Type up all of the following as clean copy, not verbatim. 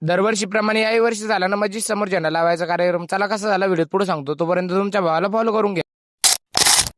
दरवर्षीप्रमाणे याही वर्षी झाला ना मस्जिद समोर झेंडा लावायचा कार्यक्रम. चला कसा झाला व्हिडिओ पुढे सांगतो, तोपर्यंत तुमच्या भावाला फॉलो करून घ्या.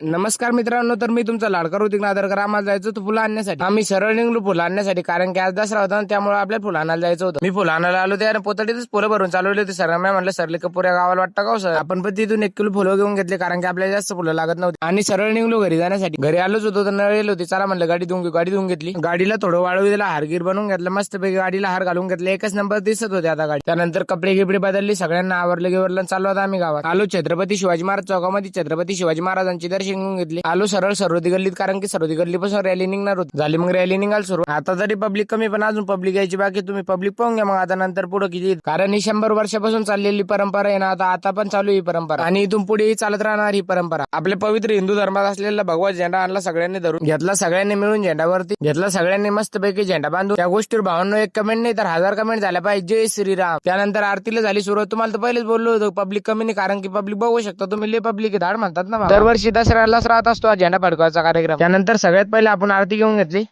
नमस्कार मित्रांनो, तर मी तुमचा लाडका ऋतिक नादरकर. आम्हाला जायचं होतं फुलं आणण्यासाठी. आम्ही सरळ निघलो फुलं आणण्यासाठी, कारण की आज दसरा होता त्यामुळे आपल्याला फुलं आणायला जायचं होतं. मी फुलं आणायला आलो त्याने पोतडीतच फुलं भरून चालवले होते. सर मी म्हटलं सरले पुऱ्या गावाला वाटतं का सर. आपण पण तिथून 1 किलो फुलं घेऊन घेतले, कारण की आपल्याला जास्त फुलं लागत नव्हती. आणि सरळ निघलो घरी जाण्यासाठी. घरी आलोच होतो तर नळ येलो होती. चला म्हणलं गाडी धुवून घेतली. गाडीला थोडं वाळू दिला, हारगीर बनवून घेतलं, मस्त पैकी गाडीला हार घालून घेतले. एकच नंबर दिसत होते आता गाडी. त्यानंतर कपडे गिपडे बदलली, सगळ्यांना आवरलं गिवरलं, चाललो आता आम्ही गावात. आलो छत्रपती शिवाजी महाराज चौकामध्ये. छत्रपती शिवाजी महाराजांची दर्शन घेऊन घेतली. आलो सरळ सरस्वती गल्लीत, कारण की सरस्वती गल्लीपासून रॅली निघणार होती. झाली मग रॅली निघाल सुरू. आता तरी पब्लिक कमी, पण अजून पब्लिक यायची बाकी. तुम्ही पब्लिक पाहून घ्या मग आता नंतर पुढे किती, कारण ही 100 वर्षापासून चाललेली परंपरा आहे ना. आता पण चालू ही परंपरा आणि इथून पुढेही चालत राहणार ही परंपरा. आपल्या पवित्र हिंदू धर्मात असलेला भगवा झेंडा आणला, सगळ्यांनी धरून घेतला, सगळ्यांनी मिळून झेंडावरती घेतला, सगळ्यांनी मस्त पैकी झेंडा बांधून. त्या गोष्टीवर 52 कमेंट नाही तर 1000 कमेंट झाल्या पाहिजे. जय श्रीराम. त्यानंतर आरतीला झाली सुरुवात. तुम्हाला तर पहिलेच बोललो होतो पब्लिक कमी नाही, कारण की पब्लिक बघू शकता तुम्ही, लय पब्लिक धाड म्हणतात ना. दरवर्षी दसऱ्यालाच राहत असतो हा झेंडा फडकवायचा कार्यक्रम. त्यानंतर सगळ्यात पहिले आपण आरती घेऊन घेतली.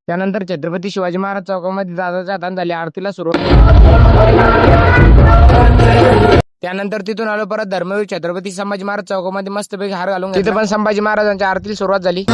त्यानंतर छत्रपती शिवाजी महाराज चौकामध्ये दादाच्या हाताने झाली आरतीला सुरुवात. त्यानंतर तिथून आलो परत धर्मवीर छत्रपती संभाजी महाराज चौकामध्ये मस्तपैकी हार घालून तिथे पण संभाजी महाराजांच्या आरतीला सुरुवात झाली.